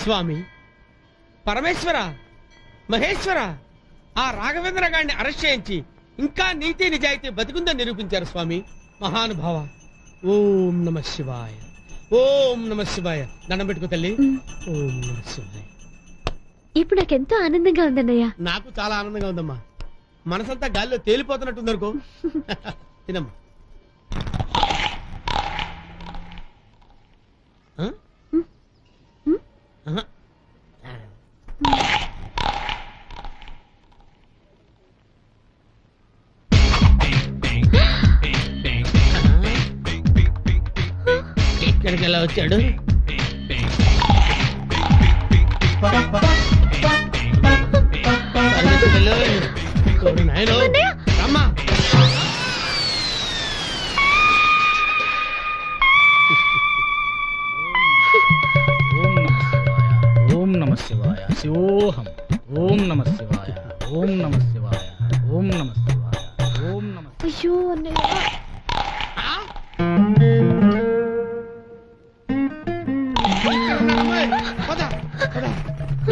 స్వామి పరమేశ్వర మహేశ్వర, ఆ రాఘవేంద్ర గారిని అరెస్ట్ చేయించి ఇంకా నీతి నిజాయితీ బతికుందని నిరూపించారు స్వామి. మహానుభావ. ఓం నమ శివాయ, ఓం నమ శివాయ. దండం పెట్టుకో తల్లి. ఓం నమ శివాయ. ఇప్పుడు నాకెంతో ఆనందంగా ఉందన్నయ్య. నాకు చాలా ఆనందంగా ఉందమ్మా. మనసంతా గాల్లో తేలిపోతున్నట్టుందనుకో. తినమ్మా. ఎక్కడికి ఎలా వచ్చాడు? రమ్మా. ఓం నమ శివాయ. శివోహం. ఓం నమ శివాయ. ఓం నమ శివాయ. ఓం నమ శివాయ. ఓం నమ. అయ్యో అన్నయ్య.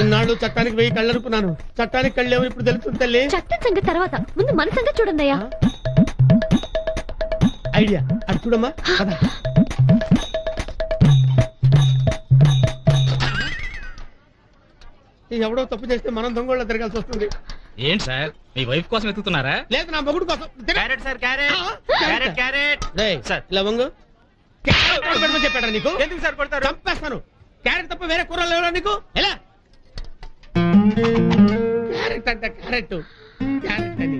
ఇన్నాళ్ళు చట్టానికి వెయ్యి కళ్ళనుకున్నాను. చట్టానికి కళ్ళేమో ఇప్పుడు తెలుస్తుంది తల్లి. చట్టం సంగతి తర్వాత, ముందు మన సంగతి చూడన్నయ్య. ఐడియా అది చూడమ్మా. ఎవడో తప్పు చేస్తే మనం దొంగోళ్ళ తిరగాల్సి వస్తుంది. ఏంటి సార్, మీ వైఫ్ కోసం వెతుకుతున్నారా? లేదు, నా మొగుడు కోసం. Carrot sir, carrot carrot. Sir ఇలా వంగు. క్యారెట్ చెప్పాడా నీకు? ఎందుకు సార్ కొడతారు? చంపేస్తాను. క్యారెట్ తప్ప వేరే కూరలు లేవా నీకు? ఎలా? క్యారెట్ అంటే క్యారెట్, క్యారెట్ అని.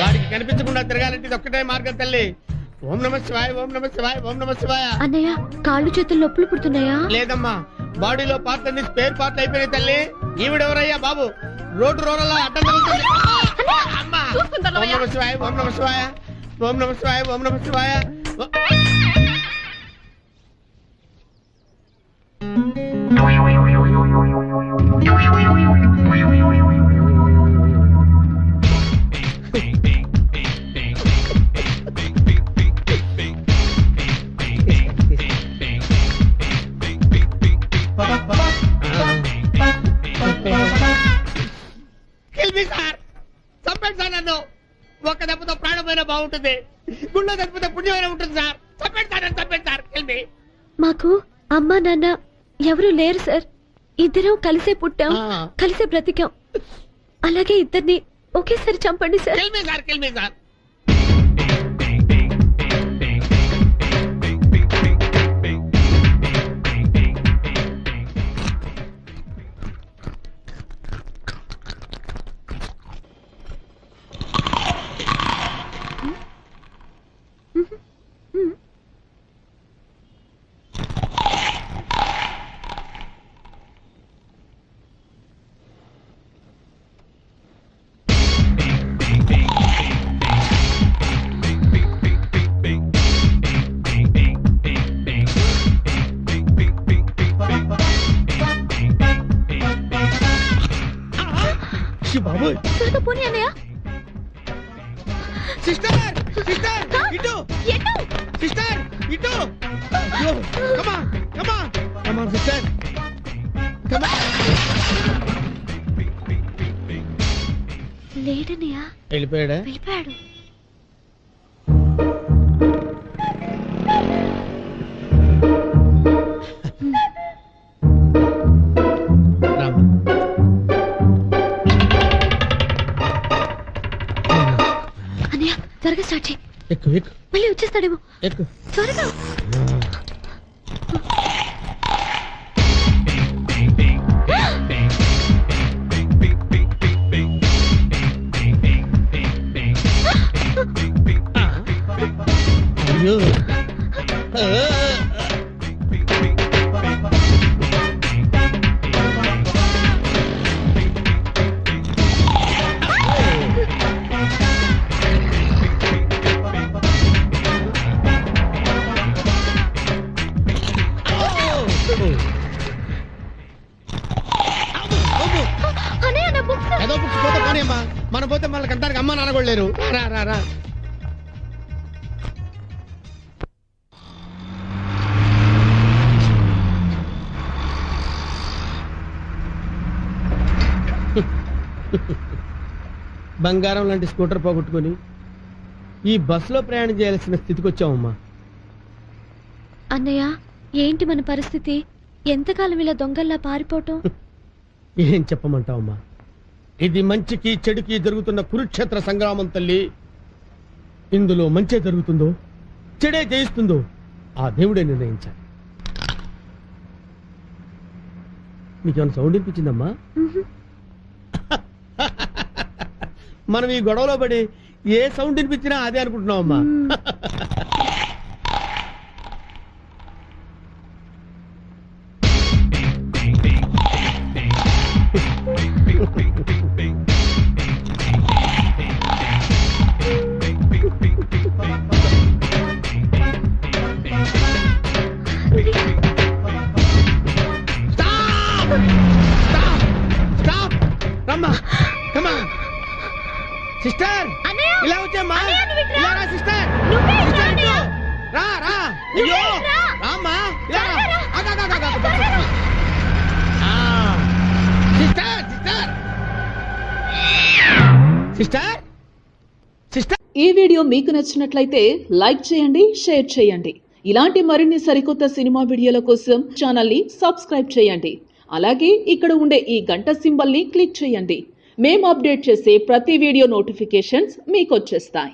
వాడికి కనిపించకుండా తిరగాలంటే ఇది ఒక్కటే మార్గం తల్లి. ఓం నమ శివాయ, ఓం నమ శివాయ, ఓం నమ శివాయ. అన్నయ్య, కాళ్ళు చేతులు నొప్పులు పుడుతున్నాయా? లేదమ్మా, బాడీలో పార్ట్లన్నీ స్పేర్ పార్ట్లు అయిపోయినాయి తల్లి. ఈవిడెవరయ్యా బాబు? రోడ్డు రోడ్లలో అడ్డం తగులుతుంది. ఓం నమ శివాయ, ఓం నమ శివాయ, ఓం నమ శివాయ, ఓం నమ శివాయ. ఒక్క దెబ్బతో ప్రాణమైన బాగుంటుంది, గుళ్ళో దెబ్బతో పుణ్యమైన ఉంటుంది సార్. చంపండి సార్. మాకు అమ్మా నాన్న ఎవరు లేరు సార్. ఇద్దరం కలిసే పుట్టాం, కలిసే బ్రతికాం. అలాగే ఇద్దరిని ఒకేసారి చంపండి sir. Kill me sir. Sister ఇటు, సిస్టర్ ఇటు. Come on, sister. Come on. లేడనయ్య. వెళ్ళిపోయాడు. అన్నయ్య, త్వరగా స్టార్ట్ చేయి. ఎక్కు. మళ్ళీ వచ్చేస్తాడేమో. ఎక్కు త్వరగా. అయ్యో. ఏదో బుక్స్ పోతే పోనీ అమ్మా, మనం పోతే మనకి అంతానికి అమ్మ నాన్న కూడా లేరు. రా. బంగారం లాంటి స్కూటర్ పోగొట్టుకొని ఈ బస్సులో ప్రయాణం చేయాల్సిన స్థితికి వచ్చామమ్మా. అన్నయ్య, ఏంటి మన పరిస్థితి? ఎంతకాలం ఇలా దొంగల్లా పారిపోవటం? ఏం చెప్పమంటావమ్మా, ఇది మంచికి చెడుకి జరుగుతున్న కురుక్షేత్ర సంగ్రామం తల్లి. ఇందులో మంచే జరుగుతుందో చెడే జయిస్తుందో ఆ దేవుడే నిర్ణయించాలి. నీకేమైనా సౌండ్ వినిపించిందమ్మా? మనం ఈ గొడవలో పడి ఏ సౌండ్ వినిపించినా అదే అనుకుంటున్నావమ్మా. సిస్టర్, ఇలా వచ్చామ్మా. ఇలా రా సిస్టర్. రా రా. అయ్యో రామ్మా. Sister sister sister sister. ఈ వీడియో మీకు నచ్చినట్లయితే లైక్ చేయండి, షేర్ చేయండి. ఇలాంటి మరిన్ని సరికొత్త సినిమా వీడియోల కోసం ఛానల్ ని సబ్స్క్రైబ్ చేయండి. అలాగే ఇక్కడ ఉండే ఈ గంట సింబల్ ని క్లిక్ చేయండి. మేము అప్డేట్ చేసే ప్రతి వీడియో నోటిఫికేషన్స్ మీకు వచ్చేస్తాయి.